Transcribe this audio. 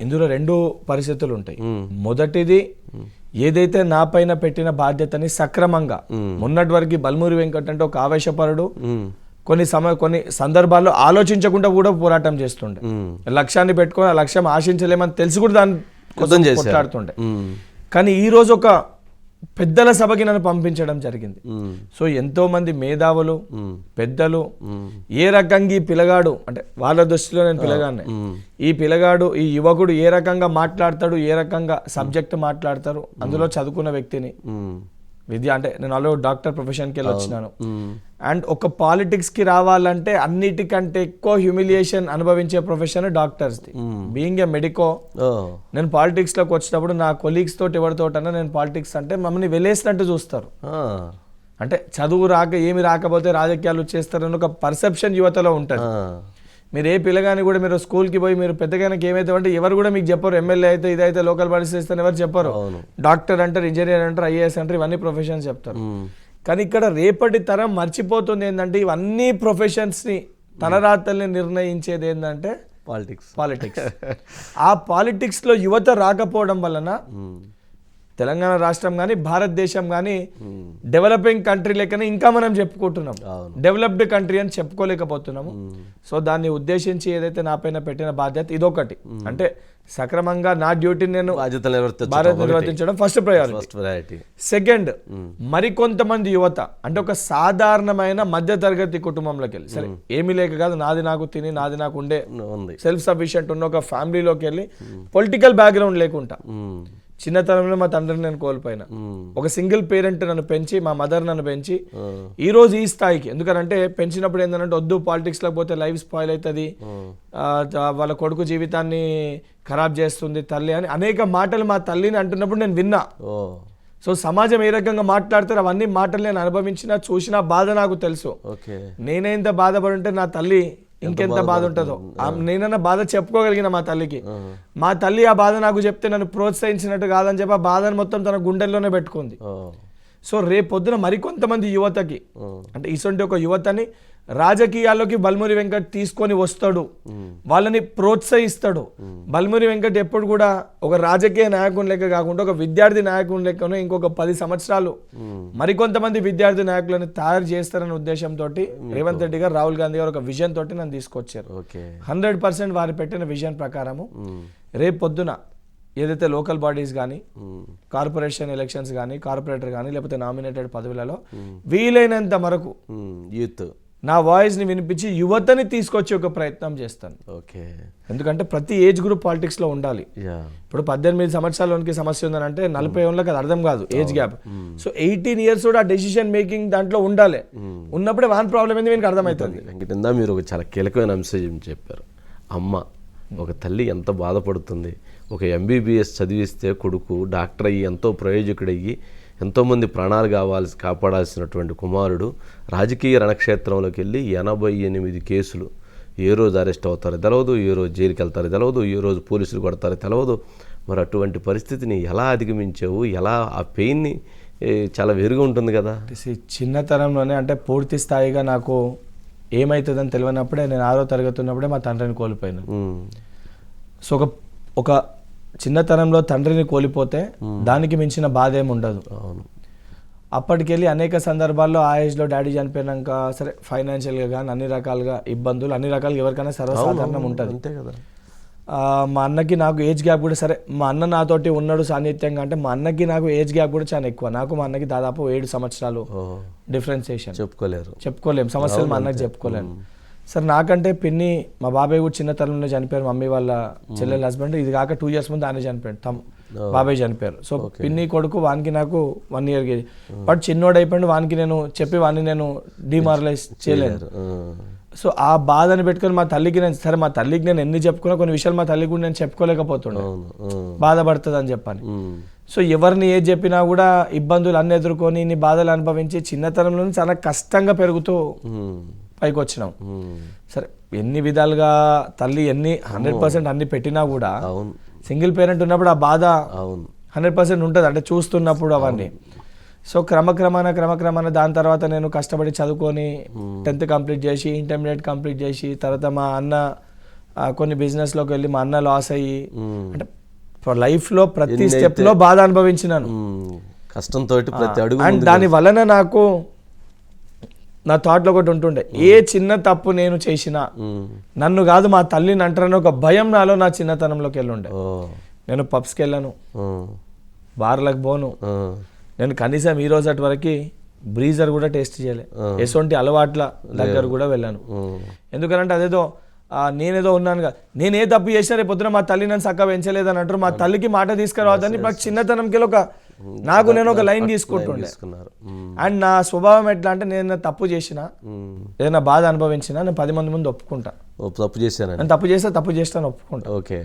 ఇందులో రెండు పరిస్థితులు ఉంటాయి. మొదటిది ఏదైతే నా పైన పెట్టిన బాధ్యతని సక్రమంగా మొన్నటి వరకు బల్మూరి వెంకట్ అంటే ఒక ఆవేశపరుడు, కొన్ని సందర్భాల్లో ఆలోచించకుండా కూడా పోరాటం చేస్తుండే. లక్ష్యాన్ని పెట్టుకొని ఆ లక్ష్యం ఆశించలేమని తెలిసి కూడా దాన్ని కొట్లాడుతుండే. కానీ ఈ రోజు ఒక పెద్దల సభకి నన్ను పంపించడం జరిగింది. సో ఎంతో మంది మేధావులు, పెద్దలు ఏ రకంగా ఈ పిల్లగాడు అంటే వాళ్ళ దృష్టిలో నేను పిల్లగానే, ఈ పిల్లగాడు ఈ యువకుడు ఏ రకంగా మాట్లాడతాడు, ఏ రకంగా సబ్జెక్ట్ మాట్లాడతారు, అందులో చదువుకున్న వ్యక్తిని విద్య అంటే నేను ఆల్రెడీ డాక్టర్ ప్రొఫెషన్కి వెళ్ళి వచ్చినాను. అండ్ ఒక పాలిటిక్స్కి రావాలంటే అన్నిటికంటే ఎక్కువ హ్యూమిలియేషన్ అనుభవించే ప్రొఫెషన్ డాక్టర్స్ది. బీయింగ్ ఏ మెడికో, నేను పాలిటిక్స్లోకి వచ్చినప్పుడు నా కొలీగ్స్ తోటి ఎవరితోటన్నా నేను పాలిటిక్స్ అంటే మమ్మల్ని వెలేసినట్టు చూస్తారు. అంటే చదువు రాక ఏమి రాకపోతే రాజకీయాలు చేస్తారని ఒక పర్సెప్షన్ యువతలో ఉంటుంది. మీరు ఏ పిల్లగాని కూడా మీరు స్కూల్కి పోయి మీరు పెద్దగానికి ఏమైతే అంటే ఎవరు కూడా మీకు చెప్పరు. ఎమ్మెల్యే అయితే ఇదైతే లోకల్ బాడీస్ చేస్తాను ఎవరు చెప్పరు. డాక్టర్ అంటారు, ఇంజనీర్ అంటారు, ఐఏఎస్ అంటారు, ఇవన్నీ ప్రొఫెషన్స్ చెప్తారు. కానీ ఇక్కడ రేపటి తరం మర్చిపోతుంది ఏంటంటే ఇవన్నీ ప్రొఫెషన్స్ని తలరాతల్ని నిర్ణయించేది ఏంటంటే పాలిటిక్స్. ఆ పాలిటిక్స్లో యువత రాకపోవడం వలన తెలంగాణ రాష్ట్రం కానీ భారతదేశం కానీ డెవలపింగ్ కంట్రీ లెక్కనే ఇంకా మనం చెప్పుకుంటున్నాం, డెవలప్డ్ కంట్రీ అని చెప్పుకోలేకపోతున్నాము. సో దాన్ని ఉద్దేశించి ఏదైతే నా పైన పెట్టిన బాధ్యత ఇదొకటి, అంటే సక్రమంగా నా డ్యూటీని నేను నిర్వర్తించడం ఫస్ట్ ప్రయారిటీ. సెకండ్, మరికొంతమంది యువత అంటే ఒక సాధారణమైన మధ్య తరగతి కుటుంబంలోకి వెళ్ళి, సరే ఏమీ లేక కాదు, నాది నాకు తిని నాది నాకు ఉండే సెల్ఫ్ సఫిషియెంట్ ఉన్న ఒక ఫ్యామిలీలోకి వెళ్ళి పొలిటికల్ బ్యాక్గ్రౌండ్ లేకుండా చిన్నతనంలో మా తండ్రిని నేను కోల్పోయినా, ఒక సింగిల్ పేరెంట్ నన్ను పెంచి, మా మదర్ నన్ను పెంచి ఈ రోజు ఈ స్థాయికి, ఎందుకంటే పెంచినప్పుడు ఏంటంటే వద్దు పాలిటిక్స్ లోకి పోతే లైఫ్ స్పాయిల్ అవుతుంది, వాళ్ళ కొడుకు జీవితాన్ని ఖరాబ్ చేస్తుంది తల్లి అని అనేక మాటలు మా తల్లిని అంటున్నప్పుడు నేను విన్నా. సో సమాజం ఏ రకంగా మాట్లాడతారు అవన్నీ మాటలు నేను అనుభవించినా చూసినా బాధ నాకు తెలుసు. నేనే ఇంత బాధపడి ఉంటే నా తల్లి ఇంకెంత బాధ ఉంటుందో. నేనన్నా బాధ చెప్పుకోగలిగిన మా తల్లికి, మా తల్లి ఆ బాధ నాకు చెప్తే నన్ను ప్రోత్సహించినట్టు కాదని చెప్పి ఆ బాధను మొత్తం తన గుండెల్లోనే పెట్టుకుంది. సో రేపొద్దున మరికొంతమంది యువతకి అంటే ఇటువంటి ఒక యువతని రాజకీయాల్లోకి బల్మూరి వెంకట్ తీసుకొని వస్తాడు, వాళ్ళని ప్రోత్సహిస్తాడు. బల్మూరి వెంకట్ ఎప్పుడు కూడా ఒక రాజకీయ నాయకుని లెక్క కాకుండా ఒక విద్యార్థి నాయకుని లెక్కనే ఇంకొక 10 సంవత్సరాలు మరికొంతమంది విద్యార్థి నాయకులను తయారు చేస్తారనే ఉద్దేశంతో రేవంత్ రెడ్డి గారు, రాహుల్ గాంధీ గారు ఒక విజన్ తోటి నన్ను తీసుకొచ్చారు. 100% వారు పెట్టిన విజన్ ప్రకారము రేపు పొద్దున ఏదైతే లోకల్ బాడీస్ కానీ, కార్పొరేషన్ ఎలక్షన్స్ కానీ, కార్పొరేటర్ కానీ, లేకపోతే నామినేటెడ్ పదవులలో వీలైనంత వరకు యూత్ నా వాయిస్ని వినిపించి యువతని తీసుకొచ్చి ఒక ప్రయత్నం చేస్తాను. ఎందుకంటే ప్రతి ఏజ్ గ్రూప్ పాలిటిక్స్లో ఉండాలి. ఇప్పుడు 18 సంవత్సరాలకి సమస్య ఉందని అంటే 40 ఏళ్ళకి అది అర్థం కాదు ఏజ్ గ్యాప్. సో 18 years కూడా ఆ డెసిషన్ మేకింగ్ దాంట్లో ఉండాలి. ఉన్నప్పుడే వాన్ ప్రాబ్లం ఏంది మీకు అర్థమవుతుంది. వెంకటేందా మీరు ఒక చాలా కీలకమైన అంశం చెప్పారు. అమ్మ, ఒక తల్లి ఎంత బాధపడుతుంది. ఒక MBBS చదివిస్తే కొడుకు డాక్టర్ అయ్యి ఎంతో ప్రయోజకుడయ్యి ఎంతోమంది ప్రాణాలు కాపాడాల్సినటువంటి కుమారుడు రాజకీయ రణక్షేత్రంలోకి వెళ్ళి 88 కేసులు, ఏ రోజు అరెస్ట్ అవుతారో తెలవదు, ఏ రోజు జైలుకి వెళ్తారో తెలవదు, ఏ రోజు పోలీసులు కొడతారో తెలవదు. మరి అటువంటి పరిస్థితిని ఎలా అధిగమించావు? ఎలా ఆ పెయిన్ని చాలా వేరుగా ఉంటుంది కదా. చిన్నతనంలోనే అంటే పూర్తి స్థాయిగా నాకు ఏమవుతుందని తెలియనప్పుడే నేను 6వ తరగతి ఉన్నప్పుడే మా తండ్రిని కోల్పోయాను. సో ఒక చిన్నతనంలో తండ్రిని కోల్పోతే దానికి మించిన బాధ ఏమి ఉండదు. అప్పటికెళ్ళి అనేక సందర్భాల్లో ఆ ఏజ్లో డాడీ చనిపోయినాక సరే ఫైనాన్షియల్గా కానీ అన్ని రకాలుగా ఇబ్బందులు, అన్ని రకాలుగా ఎవరికైనా సర్వసాధారణం ఉంటుంది. అంతే కదా. మా అన్నకి నాకు ఏజ్ గ్యాప్ కూడా సరే, మా అన్న నాతోటి ఉన్నాడు సాన్నిధ్యంగా అంటే మా అన్నకి నాకు ఏజ్ గ్యాప్ కూడా చాలా ఎక్కువ. నాకు మా అన్నకి దాదాపు 7 సంవత్సరాలు డిఫరెన్సియేషన్. చెప్పుకోలేము సమస్యలు మా అన్నకి చెప్పుకోలేము. సరే నాకంటే పిన్ని మా బాబాయ్ కూడా చిన్నతనంలో చనిపోయారు, మమ్మీ వాళ్ళ చెల్లెల హస్బెండ్. ఇది కాక 2 years ముందు ఆయన చనిపోయాడు, బాబాయ్ చనిపోయారు. సో పిన్ని కొడుకు వానికి నాకు 1 year బట్ చిన్నోడు అయిపోయాడు. వానికి నేను చెప్పి వాడిని నేను డిమారలైజ్ చేయలేదు. సో ఆ బాధని పెట్టుకొని మా తల్లికి నేను సరే మా తల్లికి నేను ఎన్ని చెప్పుకున్నా కొన్ని విషయాలు మా తల్లికి కూడా నేను చెప్పుకోలేకపోతుండే, బాధపడుతుంది అని చెప్పాను. సో ఎవరిని ఏది చెప్పినా కూడా ఇబ్బందులు అన్ని ఎదుర్కొని ఇన్ని బాధలు అనుభవించి చిన్నతనంలో చాలా కష్టంగా పెరుగుతూ పైకి వచ్చినాం. సరే ఎన్ని విధాలుగా తల్లి 100% అన్ని పెట్టినా కూడా సింగిల్ పేరెంట్ ఉన్నప్పుడు ఆ బాధ 100% ఉంటుంది, అంటే చూస్తున్నప్పుడు అవన్నీ. సో క్రమక్రమాన దాని తర్వాత నేను కష్టపడి చదువుకొని 10th కంప్లీట్ చేసి, ఇంటర్మీడియట్ కంప్లీట్ చేసి, తర్వాత మా అన్న కొన్ని బిజినెస్లోకి వెళ్ళి మా అన్న లాస్ అయ్యి అంటే లైఫ్లో ప్రతి స్టెప్లో బాధ అనుభవించినాను. కష్టంతో ప్రతి అడుగు అండ్ దాని వలన నాకు నా థాట్లో ఒకటి ఉంటుండే, ఏ చిన్న తప్పు నేను చేసినా నన్ను కాదు మా తల్లిని అంటారని ఒక భయం నాలో నా చిన్నతనంలోకి వెళ్ళుండే. నేను పబ్స్కి వెళ్ళాను, బార్లకు పోను, నేను కనీసం ఈ రోజు అటు వరకు బ్రీజర్ కూడా టేస్ట్ చేయలే, ఎటువంటి అలవాట్ల దగ్గర కూడా వెళ్ళాను. ఎందుకంటే అదేదో నేనేదో ఉన్నానుగా, నేను ఏ తప్పు చేసినా రేపు పొద్దున మా తల్లి నన్ను చక్కగా పెంచలేదని అంటారు, మా తల్లికి మాట తీసుకురావద్దని నాకు చిన్నతనంకి నేను ఒక లైన్ తీసుకుంటుండే. అండ్ నా స్వభావం ఎట్లా అంటే నేను తప్పు చేసిన ఏదైనా బాధ అనుభవించినా నేను 10 మంది ముందు ఒప్పుకుంటా, తప్పు చేశాను, నేను తప్పు చేస్తాను ఒప్పుకుంటా. ఓకే.